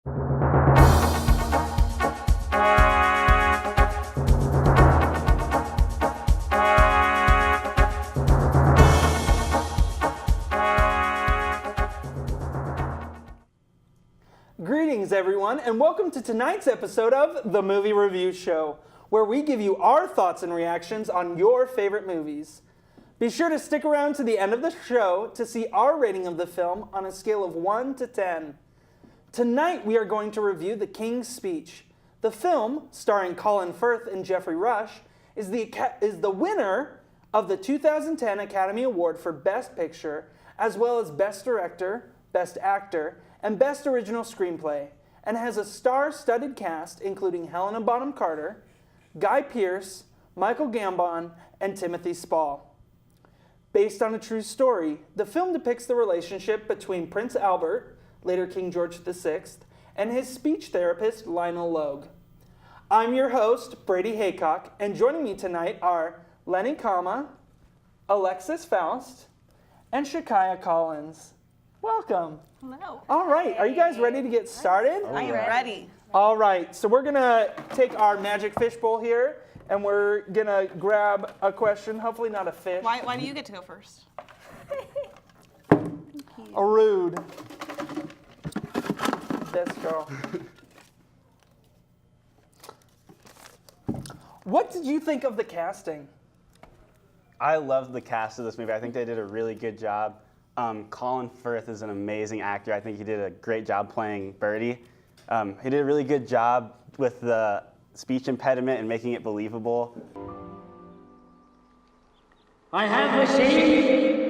Greetings, everyone, and welcome to tonight's episode of The Movie Review Show, where we give you our thoughts and reactions on your favorite movies. Be sure to stick around to the end of the show to see our rating of the film on a scale of 1 to 10. Tonight, we are going to review The King's Speech. The film, starring Colin Firth and Geoffrey Rush, is the winner of the 2010 Academy Award for Best Picture, as well as Best Director, Best Actor, and Best Original Screenplay, and has a star-studded cast including Helena Bonham Carter, Guy Pearce, Michael Gambon, and Timothy Spall. Based on a true story, the film depicts the relationship between Prince Albert, later King George VI, and his speech therapist Lionel Logue. I'm your host, Brady Haycock, and joining me tonight are Lenny Kama, Alexis Faust, and Shakaya Collins. Welcome. Hello. All right, are you guys ready to get started? I am ready. All right, so we're gonna take our magic fishbowl here, and we're gonna grab a question, hopefully not a fish. Why do you get to go first? A rude. This girl. What did you think of the casting? I loved the cast of this movie. I think they did a really good job. Colin Firth is an amazing actor. I think he did a great job playing Birdie. He did a really good job with the speech impediment and making it believable. I have received.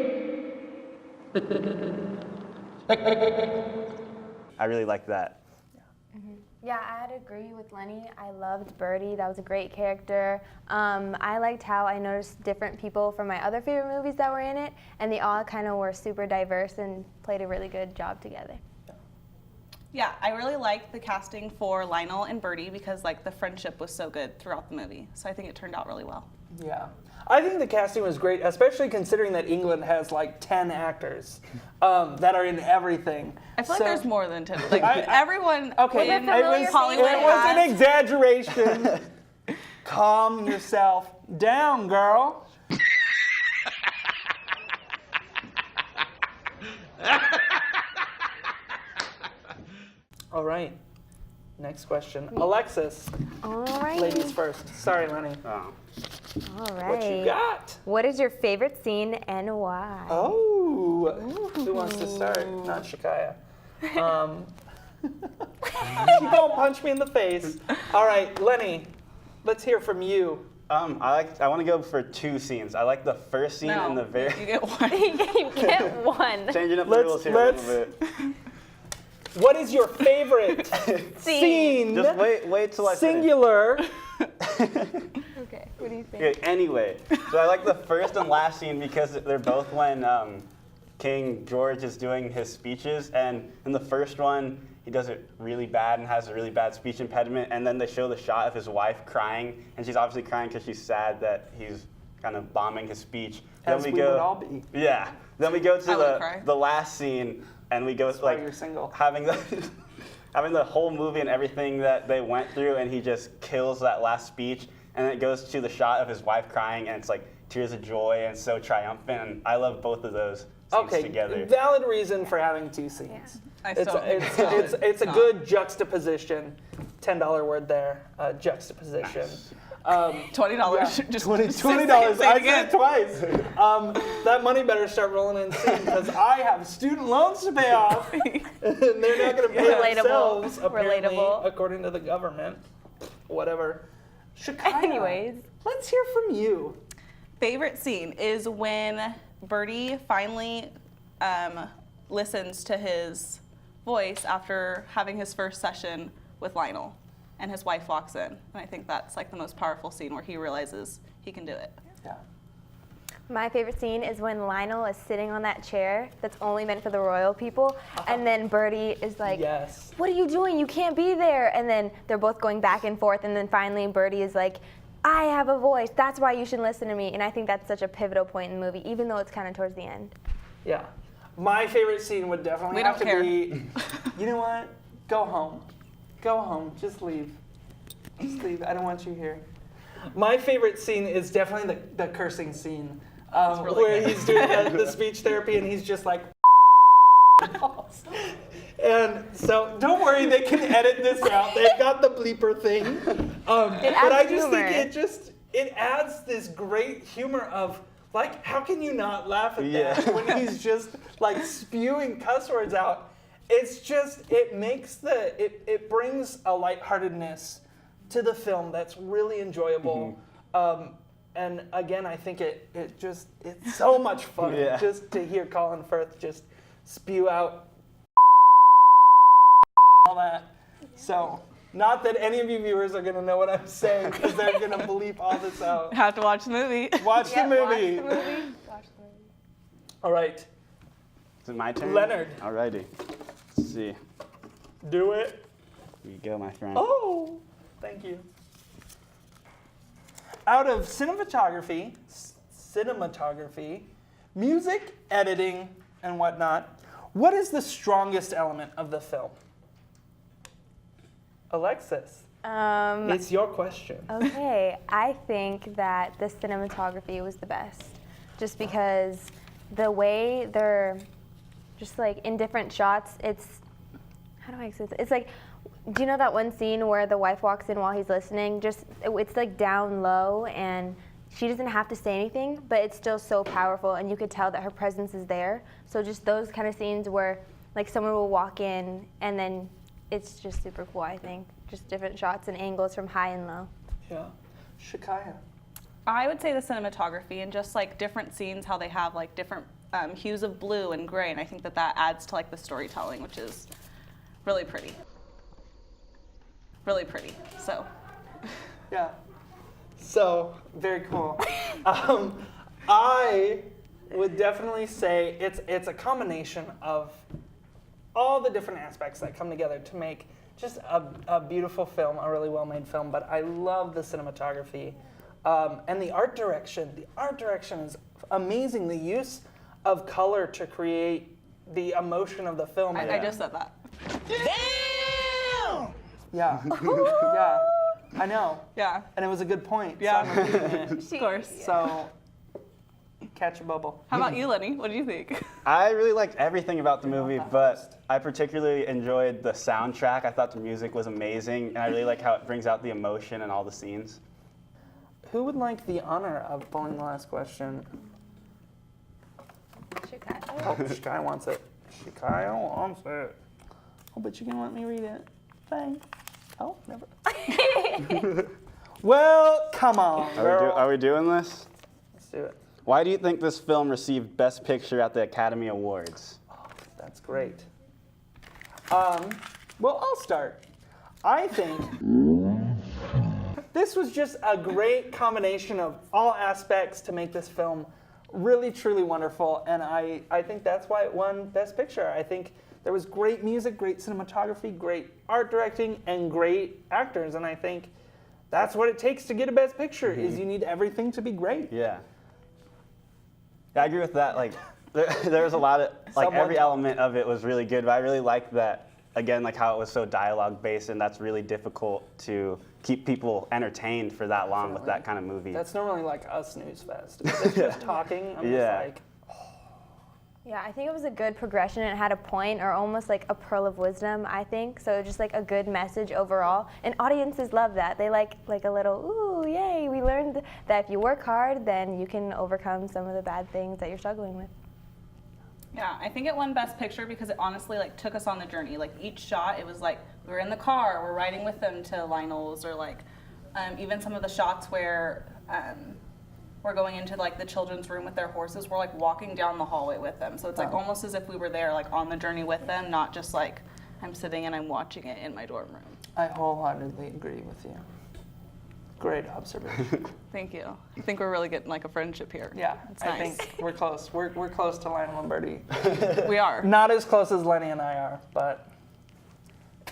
I really liked that. Yeah, I'd agree with Lenny. I loved Birdie. That was a great character. I liked how I noticed different people from my other favorite movies that were in it, and they all kind of were super diverse and played a really good job together. Yeah, I really liked the casting for Lionel and Birdie because like the friendship was so good throughout the movie. So I think it turned out really well. Yeah. I think the casting was great, especially considering that England has like 10 actors that are in everything. I feel like there's more than 10. Like everyone Okay, in familiar Hollywood it was an has. exaggeration. Calm yourself down, girl. All right. Next question. Alexis, All right. ladies first. Sorry, Lenny. Oh. All right. What you got? What is your favorite scene and why? Oh, who wants to start? Not Shakaya. She don't punch me in the face. All right, Lenny, let's hear from you. I want to go for two scenes. I like the first scene No, and the very you get one. You get one. changing up the rules here a little bit. What is your favorite scene? Just wait till I finish. Singular. Okay, what do you think? Okay, anyway, so I like the first and last scene because they're both when King George is doing his speeches, and in the first one, he does it really bad and has a really bad speech impediment, and then they show the shot of his wife crying, and she's obviously crying because she's sad that he's kind of bombing his speech. As then we would all be. Yeah. Then we go I to would cry. the last scene, and we go why like you're single. having the whole movie and everything that they went through, and he just kills that last speech, and it goes to the shot of his wife crying, and it's like tears of joy and so triumphant. And I love both of those scenes together. Valid reason for having two scenes. I It's still a good juxtaposition. $10 word there. Juxtaposition. Nice. $20. Yeah. Just $20. say it I said again. it twice. That money better start rolling in soon because I have student loans to pay off, and they're not going to pay Relatable. themselves. Apparently, Relatable. according to the government. Whatever. Shakaya, Anyways. let's hear from you. Favorite scene is when Birdie finally listens to his voice after having his first session with Lionel, and his wife walks in. And I think that's like the most powerful scene where he realizes he can do it. Yeah. My favorite scene is when Lionel is sitting on that chair that's only meant for the royal people, and then Birdie is like, Yes. what are you doing? You can't be there. And then they're both going back and forth, and then finally Birdie is like, I have a voice. That's why you should listen to me. And I think that's such a pivotal point in the movie, even though it's kind of towards the end. Yeah. My favorite scene would definitely We have don't to care. be, you know what? Go home. Go home. Just leave. Just leave. I don't want you here. My favorite scene is definitely the cursing scene, really where good. he's doing the speech therapy and he's just like. And so don't worry, they can edit this out. They've got the bleeper thing. But I just humor. think it adds this great humor of like, how can you not laugh at Yeah. that when he's just like spewing cuss words out? It's just it makes it brings a lightheartedness to the film that's really enjoyable. And again, I think it's so much fun Yeah. just to hear Colin Firth just spew out all that. So, not that any of you viewers are going to know what I'm saying because they're going to bleep all this out. Have to watch the movie. Watch the movie. Watch the movie. Watch the movie. All right, Is it my turn? Leonard. Alrighty. Let's see. do it. Here you go, my friend. Oh, thank you. Out of cinematography, music, editing, and whatnot, what is the strongest element of the film? Alexis, it's your question. Okay, I think that the cinematography was the best, just because the way they're just like in different shots. It's how do I explain this? It's like, do you know that one scene where the wife walks in while he's listening? It's like down low and she doesn't have to say anything, but it's still so powerful and you could tell that her presence is there. So just those kind of scenes where like someone will walk in and then it's just super cool, I think. Just different shots and angles from high and low. Yeah. Shakaya. I would say the cinematography and just like different scenes, how they have like different hues of blue and gray, and I think that adds to like the storytelling, which is really pretty. Really pretty. So. Yeah. So, very cool. I would definitely say it's a combination of all the different aspects that come together to make just a beautiful film, a really well-made film. But I love the cinematography and the art direction. The art direction is amazing. The use of color to create the emotion of the film. I just said that. Yeah. Yeah. I know. Yeah. And it was a good point. So Yeah. I'm repeating it. Of course. So, catch a bubble. How about you, Lenny? What do you think? I really liked everything about the movie, but I particularly enjoyed the soundtrack. I thought the music was amazing, and I really like how it brings out the emotion in all the scenes. Who would like the honor of pulling the last question? Oh, Shikai wants it. Shikai wants it. Oh, but you can let me read it. Thanks. Oh, never. Well, come on, girl. Are we doing this? Let's do it. Why do you think this film received Best Picture at the Academy Awards? That's great. Well, I'll start. I think this was just a great combination of all aspects to make this film really, truly wonderful, and I think that's why it won Best Picture. I think there was great music, great cinematography, great art directing, and great actors, and I think that's what it takes to get a Best Picture, is you need everything to be great. Yeah. Yeah, I agree with that. Like, there was a lot of, like, Someone every talk. element of it was really good, but I really liked that, again, like how it was so dialogue-based, and that's really difficult to keep people entertained for that long with that kind of movie. That's normally like a snooze fest. If it's just talking, I'm Yeah. just like, Yeah, I think it was a good progression. It had a point, or almost like a pearl of wisdom, I think. So just like a good message overall. And audiences love that. They like a little, ooh, yay, we learned that if you work hard, then you can overcome some of the bad things that you're struggling with. Yeah, I think it won Best Picture because it honestly like took us on the journey. Like each shot, it was like we were in the car, we're riding with them to Lionel's, or like even some of the shots where we're going into like the children's room with their horses. We're like walking down the hallway with them, so it's like almost as if we were there, like on the journey with them, not just like I'm sitting and I'm watching it in my dorm room. I wholeheartedly agree with you. Great observation. Thank you. I think we're really getting like a friendship here. Yeah, it's I nice. think we're close. We're close to Lionel and Birdie. We are. Not as close as Lenny and I are, but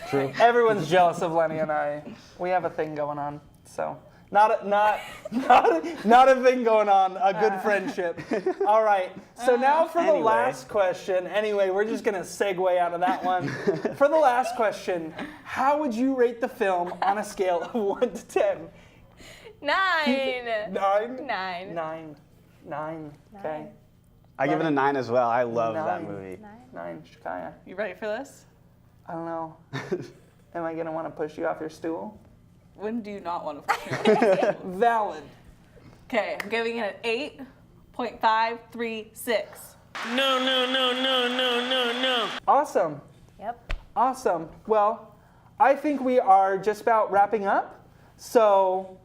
True. everyone's jealous of Lenny and I. We have a thing going on. So Not a thing going on. A good friendship. All right. So now for the Anyway. last question. Anyway, we're just gonna segue out of that one. For the last question, how would you rate the film on a scale of 1 to 10? 9. 9. 9. 9. Okay. I give it a 9 as well. I love that 9. movie. 9. Shakaya. You ready for this? I don't know. Am I gonna want to push you off your stool? When do you not want to push me? Valid. Okay, I'm giving it an 8.536. No. Awesome. Yep. Awesome. Well, I think we are just about wrapping up. So,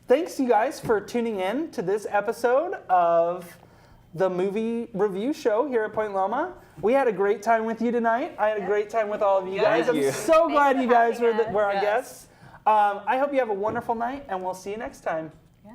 thanks you guys for tuning in to this episode of the movie review show here at Point Loma. We had a great time with you tonight. I had a great time with all of you guys. Thank I'm you. so glad for you guys were, having us. were our Yes. guests. I hope you have a wonderful night, and we'll see you next time. Yeah.